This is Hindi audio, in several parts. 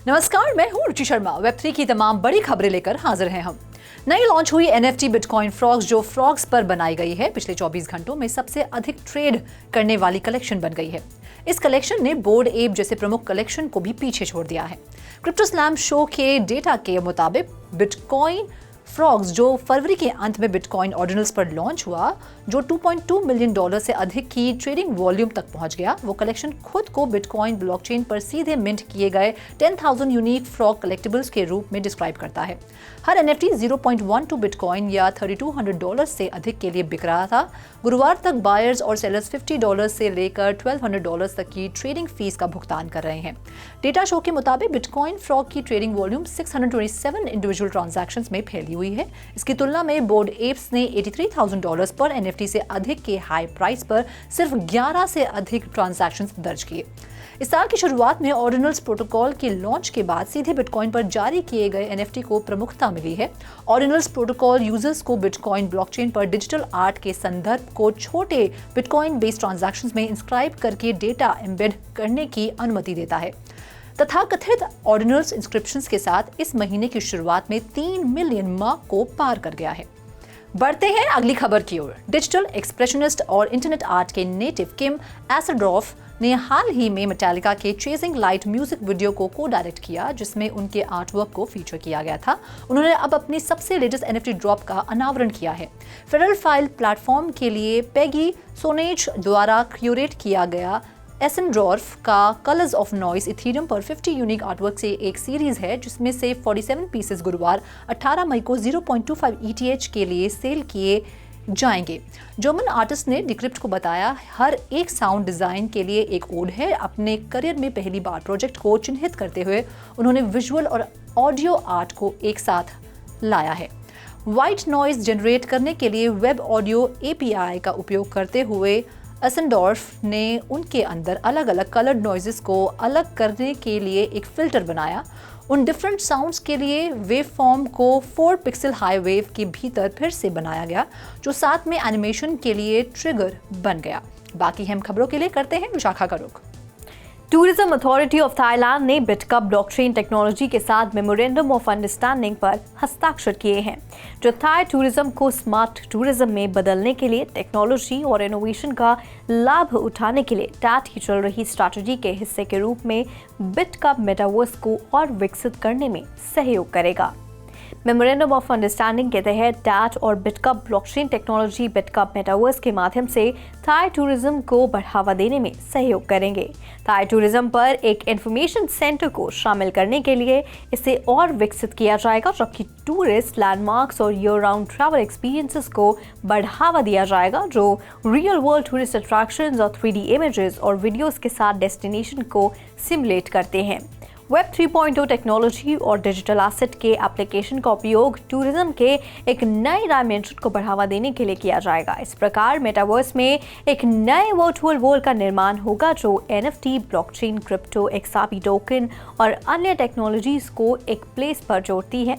नमस्कार, मैं हूँ रुचि शर्मा। वेब3 की तमाम बड़ी खबरें लेकर हाजिर हैं हम। नई लॉन्च हुई NFT बिटकॉइन फ्रॉग्स जो फ्रॉग्स पर बनाई गई है, पिछले 24 घंटों में सबसे अधिक ट्रेड करने वाली कलेक्शन बन गई है। इस कलेक्शन ने बोर्ड एप जैसे प्रमुख कलेक्शन को भी पीछे छोड़ दिया है। क्रिप्टो स्लैम शो के डेटा के मुताबिक बिटकॉइन फ्रॉग्स जो फरवरी के अंत में बिटकॉइन ऑर्डिनल्स पर लॉन्च हुआ, जो $2.2 मिलियन से अधिक की ट्रेडिंग वॉल्यूम तक पहुंच गया, वो कलेक्शन खुद को बिटकॉइन ब्लॉकचेन पर सीधे मिंट किए गए 10,000 यूनिक फ्रॉग कलेक्टिबल्स के रूप में डिस्क्राइब करता है। हर NFT 0.12 बिटकॉइन या $3,200 से अधिक के लिए बिक रहा था। गुरुवार तक बायर्स और सेलर्स $50 से लेकर $1,200 तक की ट्रेडिंग फीस का भुगतान कर रहे हैं। डेटा शो के मुताबिक बिटकॉइन फ्रॉग की ट्रेडिंग वॉल्यूम 627 इंडिविजुअल ट्रांजैक्शंस में फैली हुई है। इसकी तुलना में बोर्ड एप्स ने $83,000 पर NFT से अधिक के हाई प्राइस पर सिर्फ 11 से अधिक ट्रांजैक्शंस दर्ज किए। इस साल की शुरुआत में ऑर्डिनल्स प्रोटोकॉल के लॉन्च के बाद सीधे बिटकॉइन पर जारी किए गए NFT को प्रमुखता मिली है। ऑर्डिनल्स प्रोटोकॉल यूजर्स को बिटकॉइन ब्लॉकचेन पर डिजिटल आर्ट के संदर्भ को छोटे बिटकॉइन बेस्ड ट्रांजैक्शंस में इंस्क्राइब करके डेटा एम्बेड करने की अनुमति देता है। तथाकथित ऑर्डिनल्स इंस्क्रिप्शंस के साथ इस महीने की शुरुआत में 3 मिलियन मार्क को पार कर गया है। बढ़ते हैं अगली खबर की ओर। डिजिटल एक्सप्रेशनिस्ट और इंटरनेट आर्ट के नेटिव किम एसरडॉर्फ ने हाल ही में मेटालिका के चेजिंग लाइट म्यूजिक वीडियो को डायरेक्ट किया, जिसमें उनके आर्टवर्क को फीचर किया गया था। उन्होंने अब अपनी सबसे लेटेस्ट NFT ड्रॉप का अनावरण किया है। फेडरल फाइल प्लेटफॉर्म के लिए पेगी सोनेज द्वारा क्यूरेट किया गया एसनडॉर्फ का कलर्स ऑफ नॉइस इथेरियम पर 50 यूनिक आर्टवर्क से एक सीरीज है, जिसमें से 47 पीसेस गुरुवार 18 मई को 0.25 ETH के लिए सेल किए जाएंगे। जर्मन आर्टिस्ट ने डिक्रिप्ट को बताया, हर एक साउंड डिजाइन के लिए एक ओड है। अपने करियर में पहली बार प्रोजेक्ट को चिन्हित करते हुए उन्होंने विजुअल और ऑडियो आर्ट को एक साथ लाया है। व्हाइट नॉइज जनरेट करने के लिए वेब ऑडियो API का उपयोग करते हुए एसनडॉर्फ ने उनके अंदर अलग अलग कलर्ड नॉइजेस को अलग करने के लिए एक फिल्टर बनाया। उन डिफरेंट साउंड्स के लिए वेव फॉर्म को 4 पिक्सल हाई वेव के भीतर फिर से बनाया गया, जो साथ में एनिमेशन के लिए ट्रिगर बन गया। बाकी अहम खबरों के लिए करते हैं विशाखा का रुख। टूरिज्म अथॉरिटी ऑफ थाईलैंड ने बिटकप ब्लॉकचेन टेक्नोलॉजी के साथ मेमोरेंडम ऑफ अंडरस्टैंडिंग पर हस्ताक्षर किए हैं, जो थाई टूरिज्म को स्मार्ट टूरिज्म में बदलने के लिए टेक्नोलॉजी और इनोवेशन का लाभ उठाने के लिए टैट की चल रही स्ट्रैटेजी के हिस्से के रूप में बिटकप मेटावर्स को और विकसित करने में सहयोग करेगा। मेमोरेंडम ऑफ अंडरस्टैंडिंग के तहत टैट और बिटकप ब्लॉकचेन टेक्नोलॉजी बिटकप मेटावर्स के माध्यम से थाई टूरिज्म को बढ़ावा देने में सहयोग करेंगे। थाई टूरिज्म पर एक इंफॉर्मेशन सेंटर को शामिल करने के लिए इसे और विकसित किया जाएगा, जबकि टूरिस्ट लैंडमार्क्स और ईयर राउंड ट्रैवल एक्सपीरियंसेस को बढ़ावा दिया जाएगा, जो रियल वर्ल्ड टूरिस्ट अट्रैक्शंस और 3D इमेजेस और वीडियोस के साथ डेस्टिनेशन को सिमुलेट करते हैं। वेब 3.0 टेक्नोलॉजी और डिजिटल एसेट के एप्लीकेशन का उपयोग टूरिज्म के एक नए डायमेंशन को बढ़ावा देने के लिए किया जाएगा। इस प्रकार मेटावर्स में एक नए वर्चुअल वर्ल्ड का निर्माण होगा, जो NFT, blockchain, crypto, XRP token और अन्य टेक्नोलॉजीज को एक प्लेस पर जोड़ती है।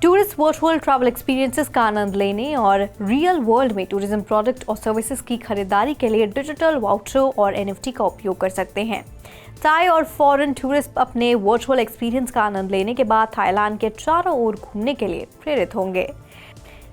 टूरिस्ट वर्चुअल ट्रैवल एक्सपीरियंसेस का आनंद लेने और रियल वर्ल्ड में टूरिज्म प्रोडक्ट और सर्विसेज की खरीदारी के लिए डिजिटल वाउचर और NFT का उपयोग कर सकते हैं। थाई और फॉरेन टूरिस्ट अपने वर्चुअल एक्सपीरियंस का आनंद लेने के बाद थाईलैंड के चारों ओर घूमने के लिए प्रेरित होंगे।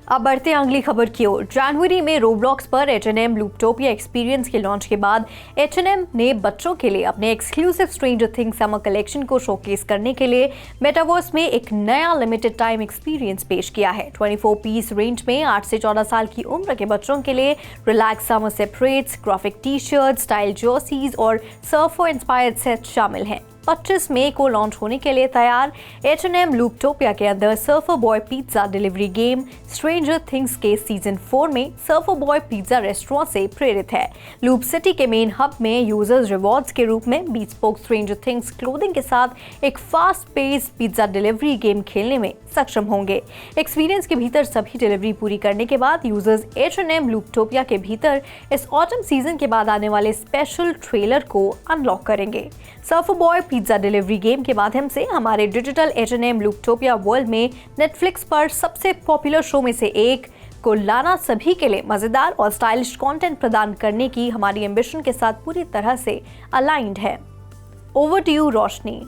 अब बढ़ते हैं अगली खबर की ओर। जनवरी में रोब्लॉक्स पर H&M लूपटोपिया एक्सपीरियंस के लॉन्च के बाद H&M ने बच्चों के लिए अपने exclusive stranger things summer collection को शोकेस करने के लिए मेटावर्स में एक नया लिमिटेड टाइम एक्सपीरियंस पेश किया है। 24 पीस रेंज में 8 से 14 साल की उम्र के बच्चों के लिए relax summer separates, graphic T-shirt, style jerseys और सर्फर इंस्पायर्ड सेट शामिल हैं। 25 मई को लॉन्च होने के लिए तैयार H&M लूपटोपिया के अंदर surfer boy pizza delivery game stranger things के सीजन 4 में सर्फर बॉय पिज्जा रेस्टोरेंट से प्रेरित है। लूप सिटी के मेन हब में यूजर्स रिवॉर्ड्स के रूप में बीस्पोक स्ट्रेंजर थिंग्स क्लोथिंग के साथ एक fast pace pizza delivery game खेलने में सक्षम होंगे। एक्सपीरियंस के भीतर सभी डिलीवरी पूरी करने के बाद यूजर्स H&M लूपटोपिया के भीतर इस ऑटम सीजन के बाद आने वाले स्पेशल ट्रेलर को अनलॉक करेंगे। Surfer boy pizza delivery game के माध्यम से हमारे डिजिटल H&M लूपटोपिया वर्ल्ड में नेटफ्लिक्स पर सबसे पॉपुलर शो में से एक को लाना सभी के लिए मजेदार और स्टाइलिश कंटेंट प्रदान करने की हमारी एम्बिशन के साथ पूरी तरह से अलाइंड है। Over to you Roshni.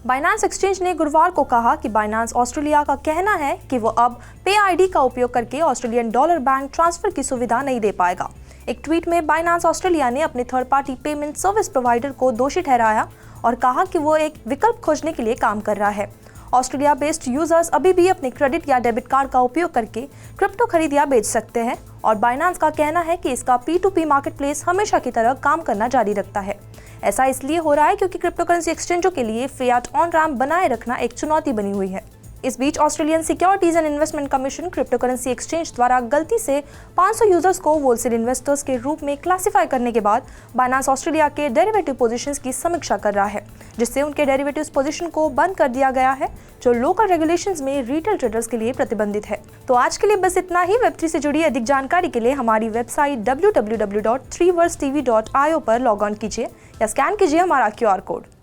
Binance exchange ने गुरुवार को कहा कि बाइनांस ऑस्ट्रेलिया का कहना है कि वो अब पे आईडी का उपयोग करके ऑस्ट्रेलियन डॉलर बैंक ट्रांसफर की सुविधा नहीं दे पाएगा। एक ट्वीट में बाइनांस ऑस्ट्रेलिया ने अपने third party payment service provider को दोषी ठहराया और कहा कि वो एक विकल्प खोजने के लिए काम कर रहा है। ऑस्ट्रेलिया बेस्ड यूजर्स अभी भी अपने क्रेडिट या डेबिट कार्ड का उपयोग करके क्रिप्टो खरीद या बेच सकते हैं और बाइनांस का कहना है कि इसका P2P मार्केटप्लेस हमेशा की तरह काम करना जारी रखता है। ऐसा इसलिए हो रहा है क्योंकि क्रिप्टो करेंसी एक्सचेंजों के लिए फियाट ऑन रैम्प बनाए रखना एक चुनौती बनी हुई है। इस बीच Australian Securities and Investment Commission cryptocurrency exchange द्वारा गलती से 500 यूजर्स को होलसेल इन्वेस्टर्स के रूप में क्लासिफाई करने के बाद बाइनांस ऑस्ट्रेलिया के डेरिवेटिव पोजीशंस की समीक्षा कर रहा है, जिससे उनके डेरिवेटिव्स पोजीशन को बंद कर दिया गया है, जो लोकल रेगुलेशंस में रिटेल ट्रेडर्स के लिए प्रतिबंधित है। तो आज के लिए बस इतना ही। वेब3 से जुड़ी अधिक जानकारी के लिए हमारी वेबसाइट www.3versetv.io पर लॉग ऑन कीजिए या स्कैन कीजिए हमारा QR कोड।